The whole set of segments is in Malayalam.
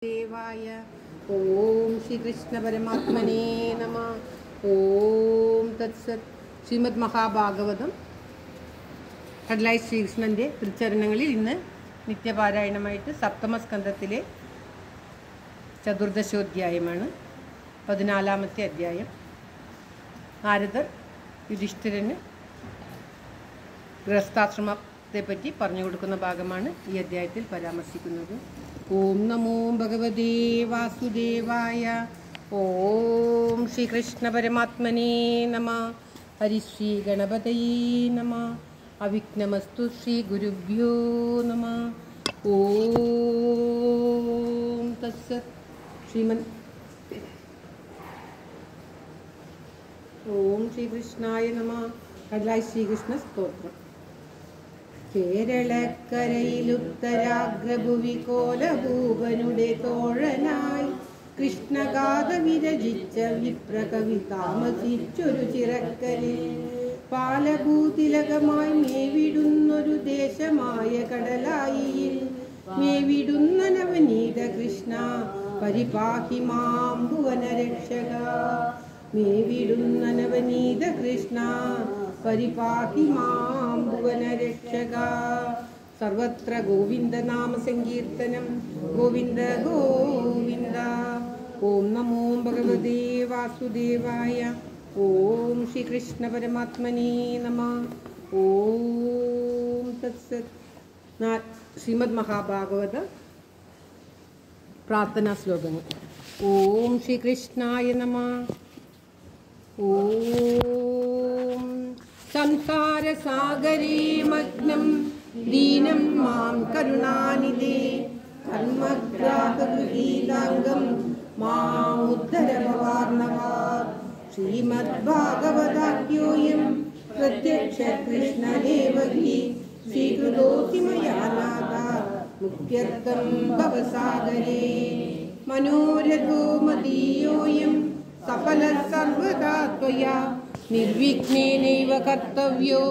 देवाय ओम श्री कृष्ण परमात्मने नमः। ओम तत्सत् ശ്രീമദ് മഹാഭാഗവതം കടലായി ശ്രീകൃഷ്ണൻ്റെ തൃച്ചരണങ്ങളിൽ ഇന്ന് നിത്യപാരായണമായിട്ട് സപ്തമസ്കന്ധത്തിലെ ചതുർദശോധ്യായമാണ്. 14-ാമത്തെ അധ്യായം. നാരദർ യുധിഷ്ഠിരന് ഗൃഹസ്ഥാശ്രമത്തെപ്പറ്റി പറഞ്ഞു കൊടുക്കുന്ന ഭാഗമാണ് ഈ അധ്യായത്തിൽ പരാമർശിക്കുന്നത്. ഓം നമോ ഭഗവതേ വാസുദേവായ. ഓം ശ്രീകൃഷ്ണ പരമാത്മനേ നമഃ. ഹരിശ്രീ ഗണപതയേ നമഃ. അവിഘ്നമസ്തു ശ്രീ ഗുരുഭ്യോ നമഃ. ഓം തത്സത്. ശ്രീമദ് ഓം ശ്രീകൃഷ്ണായ നമഃ. കടലായി ശ്രീകൃഷ്ണ സ്തോത്രം. കേരളക്കരയിലുത്തരാഗ്രഭുവി കോലഭൂപനുടെ തോഴനായി കൃഷ്ണഗാഥ വിരചിച്ച വിപ്രകവി താമസിച്ചൊരു ചിറക്കലിൽ പാലഭൂതിലകമായി മേവിടുന്നൊരു ദേശമായ കടലായിയിൽ മേവിടുന്ന നവനീത കൃഷ്ണ പരിപാഹി മാം ഭുവനരക്ഷക. മേവിടുന്ന നവനീത കൃഷ്ണ പരിപാഹി മാം ഭുവനരക്ഷക. സർവത്ര ഗോവിന്ദ നാമ സങ്കീർത്തനം. ഗോവിന്ദ ഗോവിന്ദ. ഓം നമോ ഭഗവതേ വാസുദേവായ. ഓം ശ്രീകൃഷ്ണ പരമാത്മനേ നമഃ. ഓം തത്സത്. ശ്രീമദ് മഹാഭാഗവത പ്രാർത്ഥനാ ശ്ലോകങ്ങൾ. ഓം ശ്രീകൃഷ്ണായ നമഃ. ഓം സംസാരസാഗരേ മഗ്നം ദീനം മാം കരുണാനിധേ ധർമ്മഗ്രാഹഗൃഹീതാംഗം മാമുദ്ധര ഭവാർണവാത്. ശ്രീമദ്ഭാഗവതാഖ്യോയം പ്രത്യക്ഷ കൃഷ്ണദേവ ഹി സ്വീകൃതോऽസി മയാ നാഥ മുക്ത്യർത്ഥം ഭവസാഗരേ. മനോരഥോ മദീയോऽയം സഫലഃ സർവദാ ത്വയാ നിർവിഘ്നേനൈവ കർത്തവ്യോ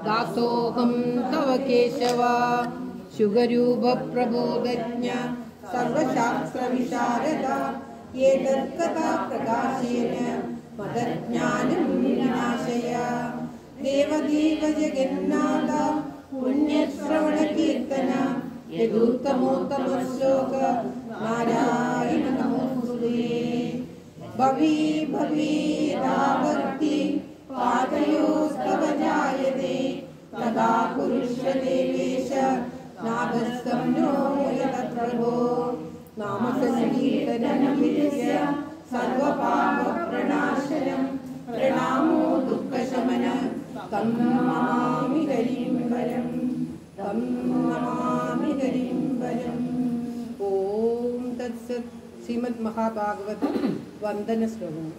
ദാസോഹം തവ കേശവ. ശുഗരൂപ പ്രബോധജ്ഞ സർവശാസ്ത്ര വിശാരദ ഏതത്കഥാ പ്രകാശേന മദജ്ഞാനം വിനാശയ. ദേവദേവ ജഗന്നാഥ പുണ്യശ്രവണ കീർത്തന യദുത്തമോത്തമ ശ്ലോക നാരായണ നമോസ്തുതേ. ഭവി ഭവീതാ ഭക്തി പാദയോസ്തവ ജായതേ തദാ പുരുഷ ദേവേശ നാഗസ്തംനോ യത പ്രഭോ. നാമസങ്കീർത്തനം വിദ്യ സർവപാപ പ്രണാശനം പ്രണാമോ ദുഃഖശമനം തം നമാമി ഹരിംബരം. തം നമാമി ഹരിംബരം. ഓം തത്സത്. ശ്രീമദ് മഹാഭാഗവത വന്ദന ശ്ലോകങ്ങൾ.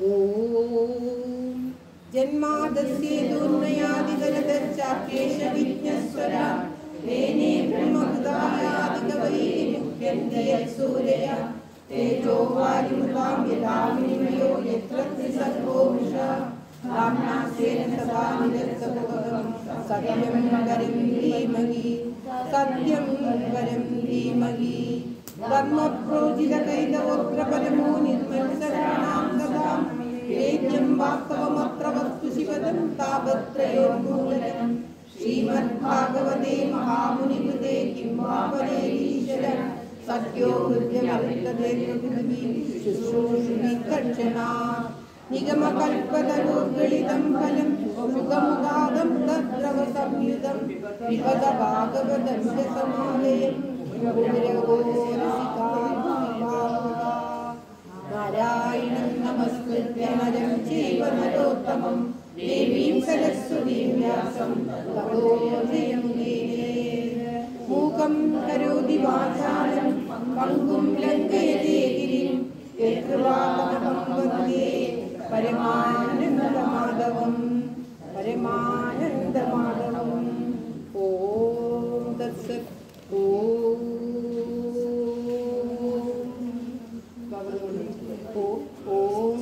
ഓം ജന്മാദസ്യേതുർനയാദിതലതശ്ചാപ്യേഷ വിജ്ഞസ്വരാ തേനേ ബ്രഹ്മഹൃദായാദികവൈ മുഹ്യന്തി യത്സൂരയ തേജോ വാരിമൃതാം യഥാ വിനിമയോ യത്ര ത്രിസർഗോ വൃഷാ ധാമ്നാസ്യേന സദാ നിരസ്തകുഹകം സത്യം വരം ധീമഹി. സത്യം വരം ധീമഹി. ധർമ്മപ്രോജിതകൈതവോത്ര പരമോ നിർമ്മത്സരാണാം സദാം വേദ്യം വാസ്തവമത്ര വസ്തു ശിവദം താപത്രയോന്മൂലനം. ശ്രീമദ്ഭാഗവതേ മഹാമുനികൃതേ കിം വാ പരേരീശ്വര സത്യോ ഹൃദ്യമർത്തതേ ശുശ്രൂഷുണി കക്ഷണാ. നിഗമകൽപതരോർഗളിതം ഫലം സുഖമുഖാദം തദ്രവ സംയുതം വിപദ ഭാഗവതം സമാലയം നാരായണം നമസ്കൃത്യ നരം ചൈവ നരോത്തമം ദേവീം സരസ്വതീം വ്യാസം തതോ ജയമുദീരയേത്. മൂകം കരോതി വാചാലം പങ്കും ലംഘയതേ ഗിരിം യത്കൃപാതമഹം വന്ദേ പരമാനന്ദമാധവം. പരമാനന്ദമാധവം. ഓം തത്സത്. ഓം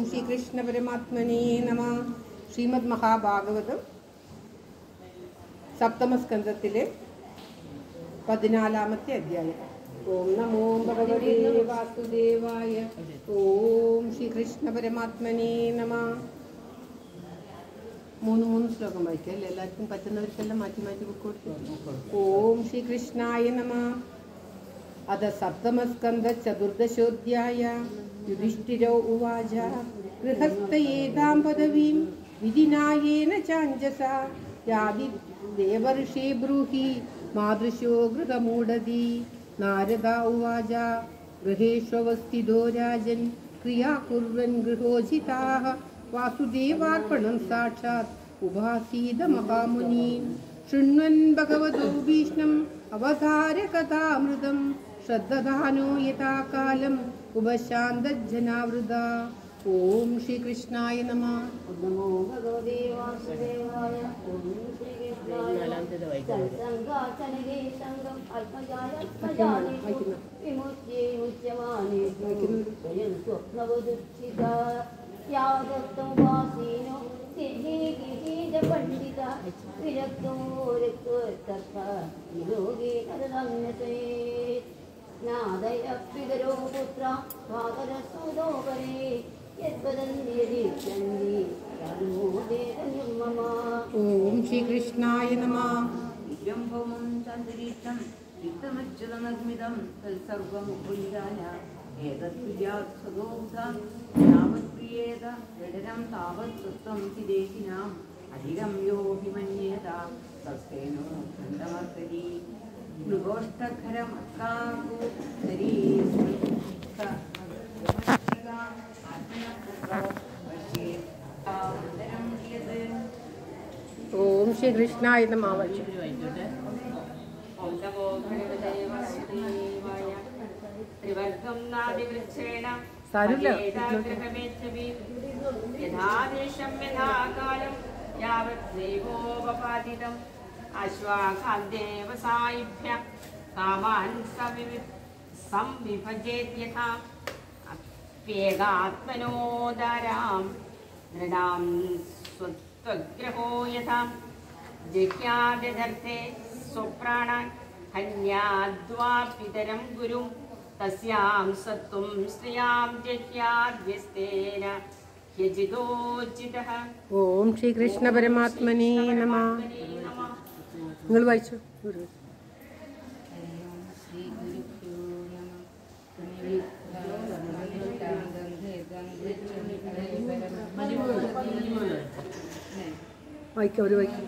ശ്രീകൃഷ്ണ പരമാത്മനേ നമഃ. ശ്രീമദ് മഹാഭാഗവതം സപ്തമസ്കന്ധത്തിലെ 14-ാമത്തെ അധ്യായം. ഓം നമോ ഭഗവതേ വാസുദേവായ. ഓം ശ്രീകൃഷ്ണ പരമാത്മനേ നമഃ. മൂന്ന് ശ്ലോകം വായിക്കാം അല്ലേ? എല്ലാവർക്കും പറ്റുന്നവർക്കെല്ലാം മാറ്റി മാറ്റി ബുക്ക് കൊടുത്തു. ഓം ശ്രീകൃഷ്ണായ നമഃ. അത സപ്തമസ്കന്ധ ചതുർദശോധ്യായ. യുധിഷ്ഠിരോ ഉവാച ഗൃഹസ്ഥയേതാം പദവീം വിധിനായേന ചാഞ്ജസ യാതി ദേവർഷി ബ്രൂഹി മാതൃശോ ഗൃഹമൂഢതി. നാരദ ഉവാച ഗൃഹേഷ്വസ്ഥിതോ രാജൻ ക്രിയാ കുർവൻ ഗൃഹോജിതാഃ വാസുദേവാർപ്പണം സാക്ഷാത് ഉപാസീത മഹാമുനീൻ. ശൃണ്വൻ ഭഗവതോ ഭീഷ്ണം അവതാര കഥാമൃതം ശ്രദ്ധധാനോ യഥാ കാലം ഉപശാന്തജനാവൃത. ഓം ശ്രീകൃഷ്ണായ നമഃ. നമോ ഭഗവതേ വാസുദേവായ. ഓം ശ്രീകൃഷ്ണായ. സംഘാചനകേ സംഘം അല്പജാലേ വിമുച്യേ മുച്യമാനേ സ്വയം സ്വപ്നവദുഃഖിത യാദത്തോപാസീനോ സിദ്ധീകീജ പണ്ഡിത വിരക്തോ രക്തോർത്തർപ്പ വിലോകേ കരദംനസേ നാദയ പിതരോ പുത്ര വാകരസുതോപരേ യദ്വദന്തി ഓം ശ്രീകൃഷ്ണായ നമഃ. വിജംഭവം ചന്ദ്രീഷ്ടം ചിത്തമച്യുതമഗ്മിതം തത്സർവമുപുരിതാന ഏതദ്വിജാത് സദോക്താം യാവത്പ്രിയേത ജഡരം താവത് സ്വത്വം ചിദേഹിനാം അധികം യോഭിമന്യേത തസ്തേനോ ഖണ്ഡമർത്തരി മൃഗോഷ്ടഖരമക്കാകു ഓം ശ്രീകൃഷ്ണായ നമഃ. അശ്വാഖാദേവസായിഭ്യ കാമാൻ സംവിഭജേത്യഥാ വേഗാത്മനോദാരാം നൃണാം സ്വഗ്രഹോ യഥാ ജഹ്യാദർത്ഥേ സ്വപ്രാണാൻ ഹന്യാദ്വാ പിതരം ഗുരും തസ്യാം സത്വം ശ്രിയാം ജഹ്യാദ്യസ്തേന യജിതോചിതഃ. ഓം ശ്രീകൃഷ്ണ പരമാത്മനേ നമഃ. നിങ്ങൾ വായിച്ചു. വായിക്കാം, ഒരു വായിക്കാം.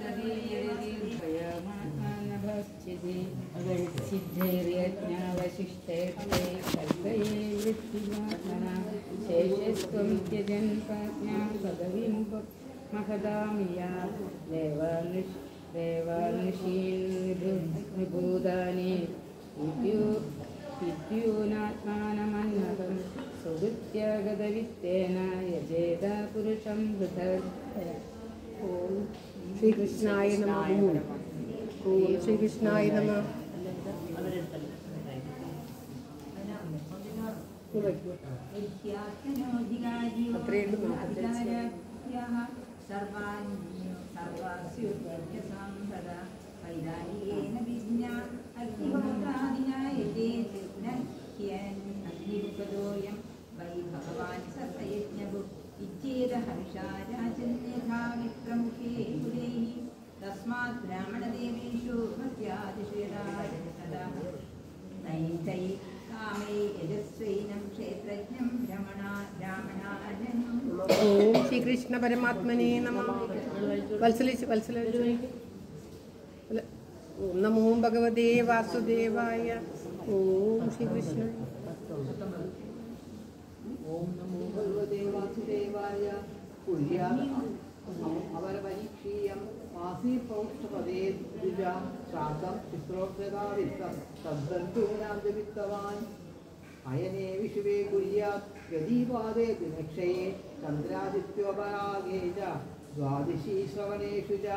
വിദ്യൂനാത്മാനമന്നതം സുഹൃത്യഗതവിത്തേന യജേത പുരുഷം ബുധർ. ഓം ശ്രീകൃഷ്ണായ നമഃ. ഓം ശ്രീകൃഷ്ണായ നമഃ. അത്രയുള്ളൂ. തസ്മാത് ബ്രാഹ്മണദേവേഷു ഓം ശ്രീകൃഷ്ണ പരമാത്മനേ നമഃ. വത്സലിച്ച് ഓം നമോ ഭഗവതേ വാസുദേവായ. ഓം ശ്രീകൃഷ്ണ. ഓം നമോ ഭഗവതേ വാസുദേവായ. അവരപരീക്ഷീയം ആസീപൗഷ്ഠപദേ ദ്വിജാം ശ്രാദ്ധം ചിത്രോക്ഷകാവിത്തം തദ്ബന്ധൂനാന്തവിത്തവാൻ അയനേ വിഷുവേ കുര്യാത് ഗതീപാദേ ദിനക്ഷയേ ചന്ദ്രാദിത്യോപരാഗേ ച ദ്വാദശീ ശ്രവണേഷു ച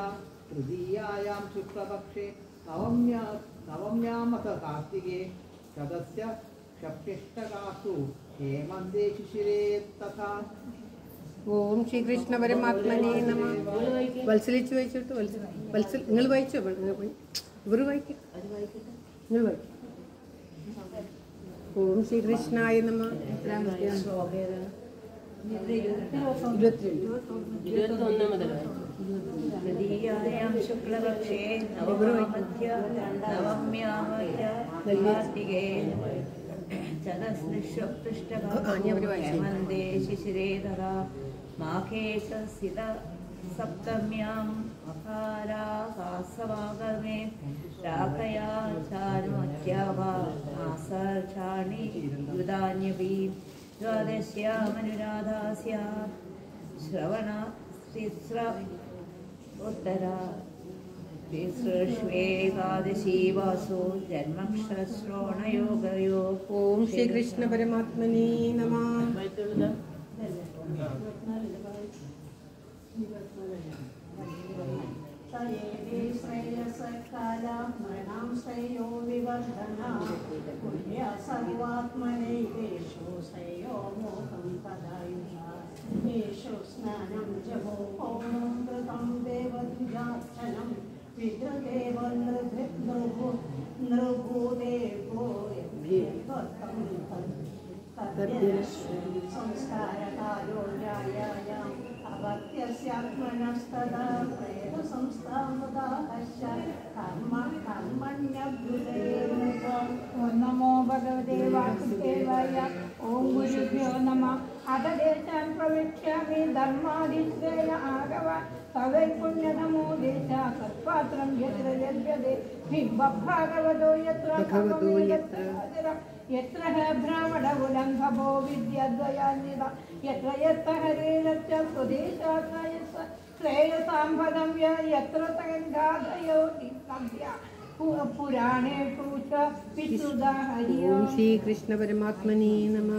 തൃതീയായാം ശുക്ലപക്ഷേ നവമ്യാമത കാർത്തികേ ശതസ്യ ഷപ്യഷ്ടകാസു ഹേമന്തേ ശിശിരേ തഥാ. ഓം ശ്രീകൃഷ്ണ പരമാത്മനേ നമഃ. വത്സലിച്ച് വായിച്ചോട്ട്. നിങ്ങൾ വായിച്ചോ? ഇവർ വായിക്കാം. നിങ്ങൾ വായിക്കാം. ഓം ശ്രീകൃഷ്ണായ നമ. തൃതീയായാം ശുക്ലപക്ഷേ നവമധ്യ നവമ്യാം കാർത്തികേ ചതസ്പൃഷ്ടമന്ദേ ശിശിരേ തഥാ മാഘേശസിത സപ്തമ്യാം അകാരാകാസവാഗമേ രാഖയാ ചാനുമത്യാവാസാണി യുധാന്യപി ദ്വാദശ്യാമനുരാധാസ്യ ശ്രവണ തിസ്ര ഉത്തര തിസ്രേകാദശീ വാസോ ജന്മശ്രശ്രോണയോഗയോ. ഓം ശ്രീകൃഷ്ണ പരമാത്മനേ നമ. നമോ ഭഗവതേ വാസുദേവായ. ഓം ഗുരുഭ്യോ നമഃ. അധദേശാൻ പ്രവിശ്യാമി ധർമാദിശ്രേയ ആഗവാൻ തവൈപുണ്യനമോ ദേശ സത്പാത്രം യത്ര ലഭ്യതേ ബിംബഭാഗവതോ യത്ര യത്ര ബ്രാഹ്മണകുലംഭോ വിദ്യദ്വയാന്വിത യത്ര യത്ര ഹരേരച്ച സ്വദേശാശ്രയസ്സ ശ്രേയസാം പദം യത്ര തഗാധയോ നിസ്സംഭ്യ പുരാണേഷു ച വിശുദ്ധ ഹരിയോ. ഓം ശ്രീകൃഷ്ണ പരമാത്മനേ നമ.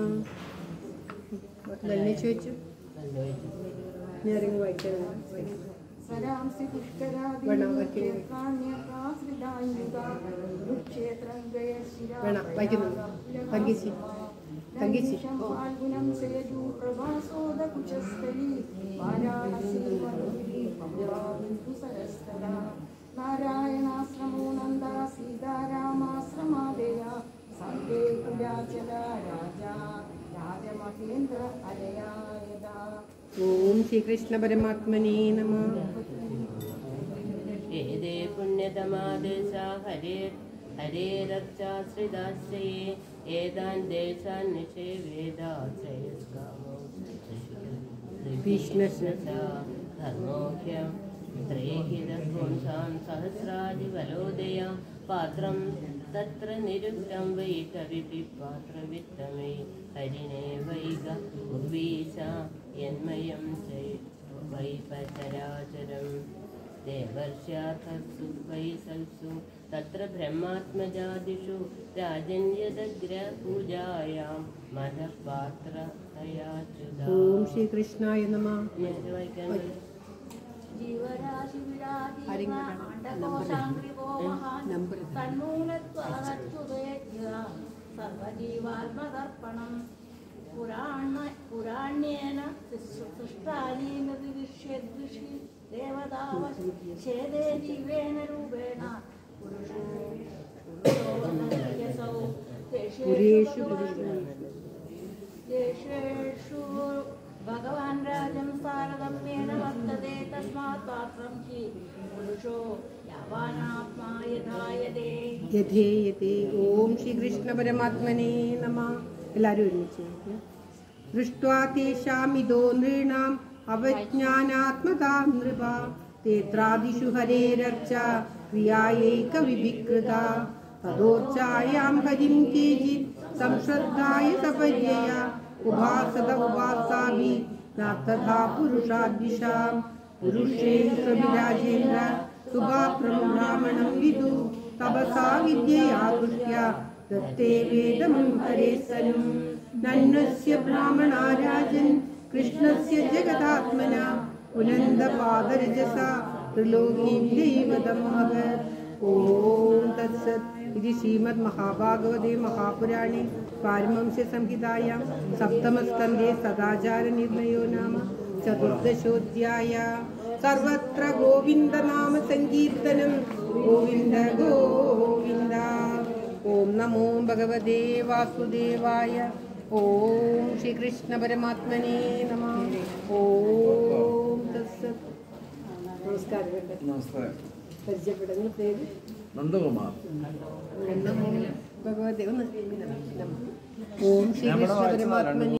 വെള്ളിച്ചു വെച്ചു ഞാൻ വായിക്കാൻ സരാംസി പുഷ്കരാദി വേണം വായിക്കുന്നു. തങ്കിച്ചി തങ്കിച്ചി ഫാൽഗുണം സേതു പ്രഭാസോദ കുചസ്ഥലി വാരാണസി വനഗിരി മധുരാബിന്ദു സരസ്തല നാരായണാശ്രമോ നന്ദ സീതാരാമാശ്രമാദയ സന്ദേ കുലാചല രാജാ രാജമഹേന്ദ്ര അലയായത. ഓം ശ്രീകൃഷ്ണ പരമാത്മനേ നമ. ഏതേ പുണ്യതമാദേശാ ഹരേരക്ഷാശ്രിതാശ്രയേ ഏതാൻ ദേശാൻ നിഷേവേദാശ്രയസ്കാമോ ധർമ്മോഹ്യം ത്രേഹിതപുംസാം സഹസ്രാദിവലോദയ പാത്രം തത്ര നിരുക്തം വൈ കവിപിപാത്രവിത്തമേ ഹരിണേ വൈക ഉർവീശ യന്മയം വൈ പചരാചരം ദേവർഷ്യാഥർസു വൈസൽസു തത്ര ബ്രഹ്മാത്മജാദിഷു രാജന്യദഗ്ര പൂജായാം മതപാത്രയാച്യുത. ഓം ശ്രീകൃഷ്ണായ നമ. വായിക്കാൻ ജീവരാശി സർവജീവാത്മതർപ്പണം പുരാണ്യേന സൃഷ്ടാനീന ദിവിഷ്യദൃശി ദേവതാവശേദേ ജീവേന രൂപേണ പുരുഷോ ദേശേഷു ഭഗവാൻ രാജം താരതമ്യേന വർത്തതേ തസ്മാത് പാത്രം ഹി പുരുഷോ യാവാനാത്മാ യഥായതേ. യഥേയതേ. ഓം ശ്രീകൃഷ്ണ പരമാത്മനേ നമ. എല്ലാവരും ഒരുമിച്ച് ദൃഷ്ട്വാ തേഷാമിതോ നൃണാം അവജ്ഞാനാത്മതാം നൃപ തേത്രാദിഷു ഹരേരർച്ച ക്രിയായൈക വിവികൃത തദോർച്ചായാം ഹരിം കേചിത് സംശ്രദ്ധായ സപര്യയ ഉപാസത ഉപാസാഭി നാത്തഥാ പുരുഷാദിശാം പുരുഷേന്ദ്രവിരാജേന്ദ്ര സുഗാത്രം ബ്രാഹ്മണം വിദു തപസാ വിദ്യയാ ദൃഷ്ട്യ ദത്തേ വേദം ഹരേസനം നന്വസ്യ ബ്രാഹ്മണാരാജൻ കൃഷ്ണസ്യ ജഗതാത്മന പുനന്ദപാദരജസ ത്രിലോകീം ദൈവതം അഭത്. ഓം തത്സത്. ഇത് ശ്രീമദ് മഹാഭാഗവതേ മഹാപുരാണേ പാരമംസ്യ സംഹിതായാം സപ്തമസ്കന്ധേ സദാചാര നിർണയോ നാമ ചതുർദശോധ്യായ. സർവത്ര ഗോവിന്ദ നാമ സങ്കീർത്തനം. ഗോവിന്ദ ഗോവിന്ദ. ഓം നമോ ഭഗവതേ വാസുദേവായ. ഓം ശ്രീകൃഷ്ണ പരമാത്മനേ നമഃ. ഓം തത്സത്. നമസ്കാരം. നമസ്കാരം. പരിചയപ്പെടുന്ന പേര് നന്ദകുമാർ. ഭഗവതേ. ഓം ശ്രീകൃഷ്ണ പരമാത്മനേ.